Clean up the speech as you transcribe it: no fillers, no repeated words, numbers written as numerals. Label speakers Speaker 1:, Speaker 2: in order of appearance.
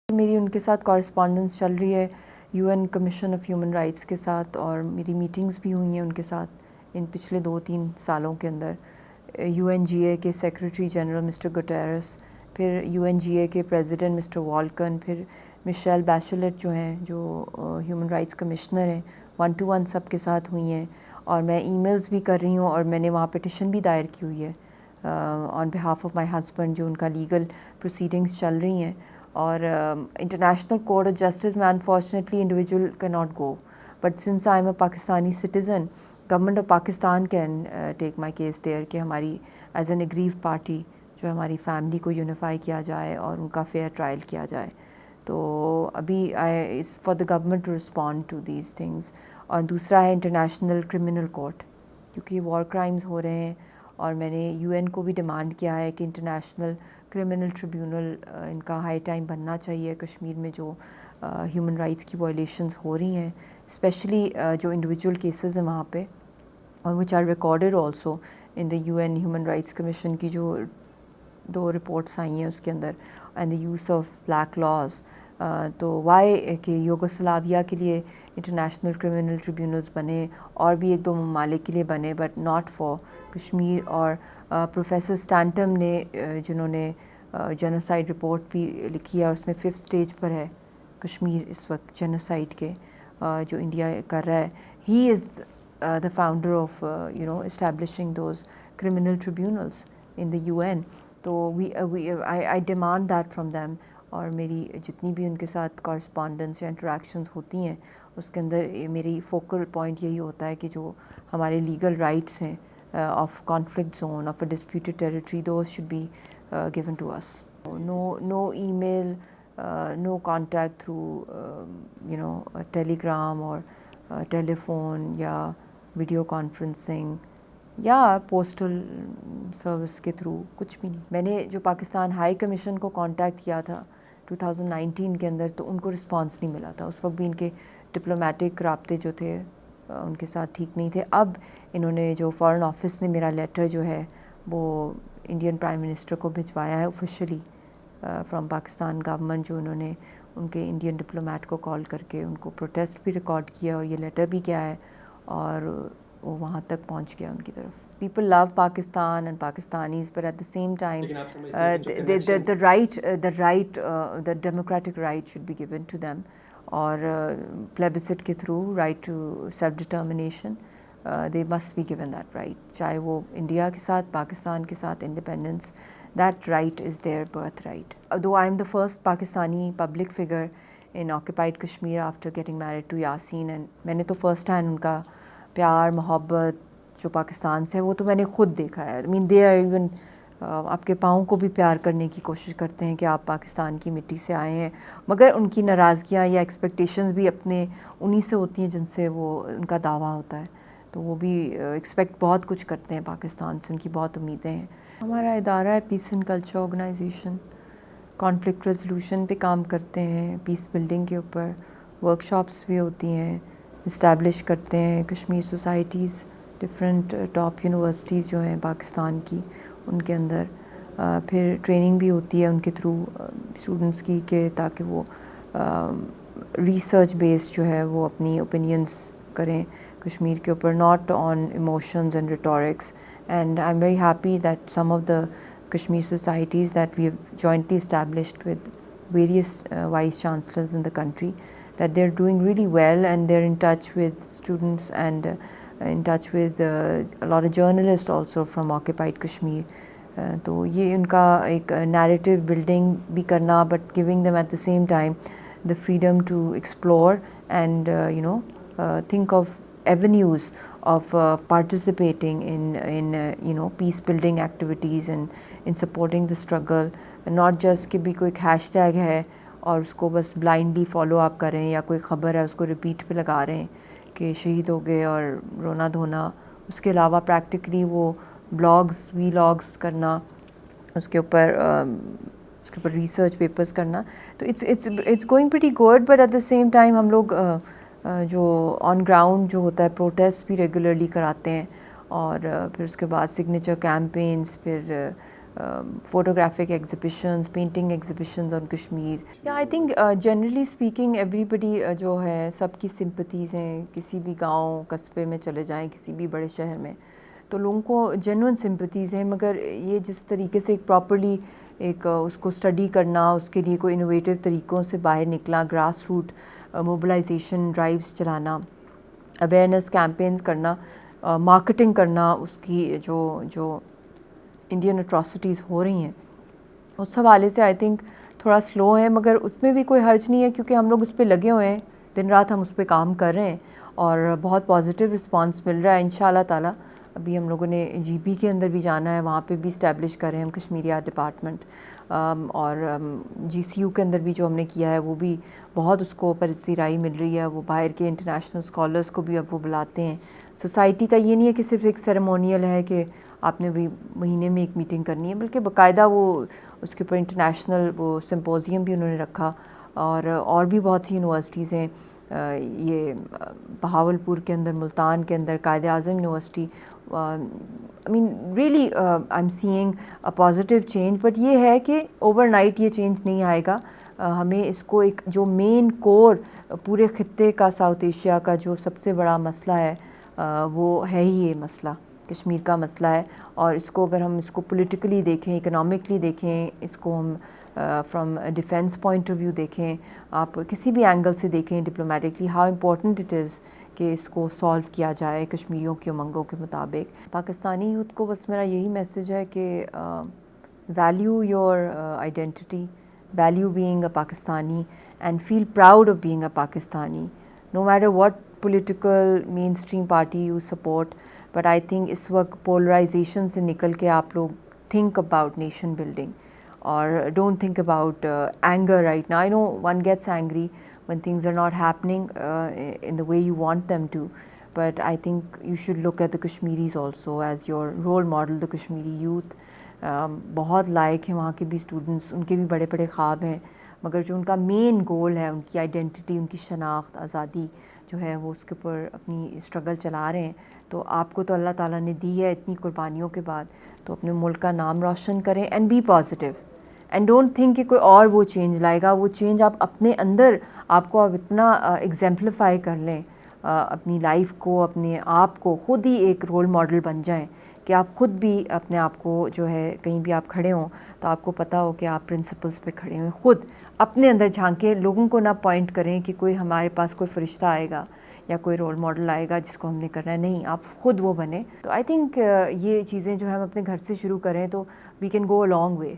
Speaker 1: میری ان کے ساتھ کورسپونڈنس چل رہی ہے you N commission of human rights کے ساتھ، اور میری میٹنگز بھی ہوئی ہیں ان کے ساتھ ان پچھلے 2-3 سالوں کے اندر. یو این جی اے کے سیکریٹری جنرل مسٹر گٹیرس، پھر یو این جی اے کے پریزیڈنٹ مسٹر والکن، پھر مشیل بیچلٹ جو ہیں جو ہیومن رائٹس کمشنر ہیں، 1-to-1 سب کے ساتھ ہوئی ہیں. اور میں ای میلز بھی کر رہی ہوں، اور میں نے وہاں پٹیشن بھی دائر کی ہوئی ہے آن بہاف آف مائی ہسبینڈ، جو ان کا لیگل پروسیڈنگز چل رہی ہیں. اور انٹرنیشنل کورٹ آف جسٹس میں انفارچونیٹلی انڈیویجول کی not go, but since I am a Pakistani citizen, government of Pakistan can take my case there کہ ہماری ایز این اگریو پارٹی جو ہماری فیملی کو یونیفائی کیا جائے اور ان کا فیئر ٹرائل کیا جائے. تو ابھی is for the government to respond to these things. اور دوسرا ہے انٹرنیشنل کرمنل کورٹ، کیونکہ وار کرائمز ہو رہے ہیں، اور میں نے یو این کو بھی ڈیمانڈ کیا ہے کہ انٹرنیشنل کرمنل ٹریبیونل ان کا ہائی ٹائم بننا چاہیے. کشمیر میں جو ہیومن رائٹس کی وائلیشنز ہو رہی ہیں، اسپیشلی جو انڈیویجول کیسز ہیں وہاں پہ، اور which are recorded also in the U N human rights commission کی جو 2 رپورٹس آئی ہیں اس کے اندر، and the use of black laws. تو وائی کہ یوگوسلاویا کے لیے انٹرنیشنل کرمنل ٹریبیونلز بنے، اور بھی 1-2 ممالک کے لیے بنے، بٹ ناٹ فار کشمیر. اور پروفیسر اسٹانٹم نے جنہوں نے جینوسائڈ رپورٹ بھی لکھی ہے، اور اس میں 5th اسٹیج پر ہے کشمیر اس وقت جینوسائڈ کے جو انڈیا کر رہا ہے. ہی از the founder of establishing those criminal tribunals in the UN. تو I demand that from them. اور میری جتنی بھی ان کے ساتھ کورسپونڈنس یا انٹریکشنز ہوتی ہیں اس کے اندر میری فوکل پوائنٹ یہی ہوتا ہے کہ جو ہمارے لیگل رائٹس ہیں of conflict zone, of a disputed territory, those should be given to us. No email, no contact through telegram or telephone یا ویڈیو کانفرنسنگ یا پوسٹل سروس کے تھرو، کچھ بھی نہیں. میں نے جو پاکستان ہائی کمیشن کو کانٹیکٹ کیا تھا 2019 کے اندر، تو ان کو رسپانس نہیں ملا تھا. اس وقت بھی ان کے ڈپلومیٹک رابطے جو تھے ان کے ساتھ ٹھیک نہیں تھے. اب انہوں نے جو فارن آفس نے میرا لیٹر جو ہے وہ انڈین پرائم منسٹر کو بھجوایا ہے آفیشلی فرام پاکستان گورنمنٹ، جو انہوں نے ان کے انڈین ڈپلومیٹ کو کال کر کے ان کو پروٹیسٹ بھی ریکارڈ کیا اور یہ لیٹر بھی کیا ہے، اور وہ وہاں تک پہنچ گیا ان کی طرف. People love Pakistan and Pakistanis, but at the same time the democratic right should be given to them. اور plebiscite کے through right to self determination, they must be given that right. چاہے وہ انڈیا کے ساتھ، پاکستان کے ساتھ independence، that right is their birthright. Though I am the first Pakistani public figure in occupied Kashmir after getting married to Yasin, and میں نے تو first hand ان کا پیار محبت جو پاکستان سے ہے وہ تو میں نے خود دیکھا ہے. I mean they are even آپ کے پاؤں کو بھی پیار کرنے کی کوشش کرتے ہیں کہ آپ پاکستان کی مٹی سے آئے ہیں، مگر ان کی ناراضگیاں یا ایکسپیکٹیشنز بھی اپنے انہی سے ہوتی ہیں جن سے وہ ان کا دعویٰ ہوتا ہے. تو وہ بھی ایکسپیکٹ بہت کچھ کرتے ہیں پاکستان سے، ان کی بہت امیدیں ہیں. ہمارا ادارہ ہے peace and culture organization, conflict resolution پہ کام کرتے ہیں، پیس بلڈنگ کے اوپر ورک شاپس بھی ہوتی ہیں، اسٹیبلش کرتے ہیں Kashmir societies, different top universities جو ہیں پاکستان کی ان کے اندر. پھر ٹریننگ بھی ہوتی ہے ان کے تھرو اسٹوڈنٹس کی، کہ تاکہ وہ ریسرچ بیس جو ہے وہ اپنی اوپینینس کریں کشمیر کے اوپر، not on emotions and rhetorics. And I am very happy that some of the Kashmir societies that we have jointly established with various vice chancellors in the country, that they're doing really well, and they're in touch with students and in touch with a lot of journalists also from occupied Kashmir. تو یہ ان کا ایک narrative building بھی کرنا، but giving them at the same time the freedom to explore and think of avenues of participating in peace building activities and in supporting the struggle, and not just کہ بھی کوئی hash tag ہے اور اس کو بس blindly follow up کریں، یا کوئی خبر ہے اس کو ریپیٹ پہ لگا رہے ہیں کہ شہید ہو گئے اور رونا دھونا. اس کے علاوہ پریکٹیکلی وہ بلاگز وی لاگز کرنا، اس کے اوپر ریسرچ پیپرز کرنا. تو it's going pretty good, but at the same time ہم لوگ جو آن گراؤنڈ جو ہوتا ہے پروٹیسٹ بھی ریگولرلی کراتے ہیں، اور پھر اس کے بعد سگنیچر کیمپینز، پھر photographic exhibitions, painting exhibitions on Kashmir. Yeah, I think generally speaking everybody جو ہے سب کی sympathies ہیں. کسی بھی گاؤں قصبے میں چلے جائیں, کسی بھی بڑے شہر میں, تو لوگوں کو جینوئن سمپتھیز ہیں. مگر یہ جس طریقے سے ایک پراپرلی ایک اس کو اسٹڈی کرنا, اس کے لیے کوئی انوویٹیو طریقوں سے باہر نکلا, گراس روٹ موبلائزیشن ڈرائیوز چلانا, اویئرنیس کیمپینز کرنا, مارکیٹنگ کرنا, اس کی جو انڈین اٹراسٹیز ہو رہی ہیں اس حوالے سے آئی تھنک تھوڑا سلو ہے. مگر اس میں بھی کوئی حرج نہیں ہے کیونکہ ہم لوگ اس پہ لگے ہوئے ہیں, دن رات ہم اس پہ کام کر رہے ہیں اور بہت پازیٹیو رسپانس مل رہا ہے ان شاء اللہ تعالیٰ. ابھی ہم لوگوں نے جی پی کے اندر بھی جانا ہے, وہاں پہ بھی اسٹیبلش کر رہے ہیں ہم کشمیری آرٹ ڈپارٹمنٹ, اور جی سی یو کے اندر بھی جو ہم نے کیا ہے وہ بھی بہت اس کو پذیرائی مل رہی ہے. وہ باہر کے انٹرنیشنل اسکالرس کو بھی اب وہ بلاتے ہیں. سوسائٹی کا یہ نہیں ہے کہ صرف ایک سیریمونیل ہے کہ آپ نے بھی مہینے میں ایک میٹنگ کرنی ہے, بلکہ باقاعدہ وہ اس کے اوپر انٹرنیشنل وہ سمپوزیم بھی انہوں نے رکھا. اور بھی بہت سی یونیورسٹیز ہیں, یہ بہاولپور کے اندر, ملتان کے اندر, Quaid Azam university. I mean really I'm seeing a positive change, but یہ ہے کہ اوور نائٹ یہ چینج نہیں آئے گا. ہمیں اس کو ایک جو مین کور پورے خطے کا, ساؤتھ ایشیا کا جو سب سے بڑا مسئلہ ہے وہ ہے ہی یہ مسئلہ, کشمیر کا مسئلہ ہے. اور اس کو اگر ہم اس کو پولیٹیکلی دیکھیں, اکنامکلی دیکھیں, اس کو ہم from defence point of view دیکھیں, آپ کسی بھی اینگل سے دیکھیں diplomatically, how important it is کہ اس کو سالو کیا جائے کشمیریوں کی امنگوں کے مطابق. پاکستانی یوتھ کو بس میرا یہی میسیج ہے کہ value your identity, value being a Pakistani, and feel proud of being a Pakistani, no matter what political mainstream party you support. But I think اس وقت پولرائزیشن سے نکل کے آپ لوگ تھنک اباؤٹ نیشن بلڈنگ, اور don't think about anger right now. I know one gets angry when things are not happening in the way you want them to, but I think you should look at the Kashmiris also as your role model, the Kashmiri youth. بہت لائق ہیں وہاں کے بھی students, ان کے بھی بڑے بڑے خواب ہیں, مگر جو ان کا مین گول ہے, ان کی آئیڈینٹی, ان کی شناخت, آزادی جو ہے, وہ اس کے اوپر اپنی اسٹرگل چلا رہے ہیں. تو آپ کو تو اللہ تعالیٰ نے دی ہے اتنی قربانیوں کے بعد, تو اپنے ملک کا نام روشن کریں and be positive, and don't think کہ کوئی اور وہ چینج لائے گا. وہ چینج آپ اپنے اندر, آپ کو آپ اتنا ایگزیمپلیفائی کر لیں اپنی لائف کو, اپنے آپ کو خود ہی ایک رول ماڈل بن جائیں کہ آپ خود بھی اپنے آپ کو جو ہے کہیں بھی آپ کھڑے ہوں تو آپ کو پتہ ہو کہ آپ پرنسپلس پہ کھڑے ہوئے. خود اپنے اندر جھانکیں, لوگوں کو نہ پوائنٹ کریں کہ کوئی ہمارے پاس کوئی فرشتہ آئے گا یا کوئی رول ماڈل آئے گا جس کو ہم نے کرنا ہے. نہیں, آپ خود وہ بنیں. تو آئی تھنک یہ چیزیں جو ہے ہم اپنے گھر سے شروع کریں تو we can go a long way.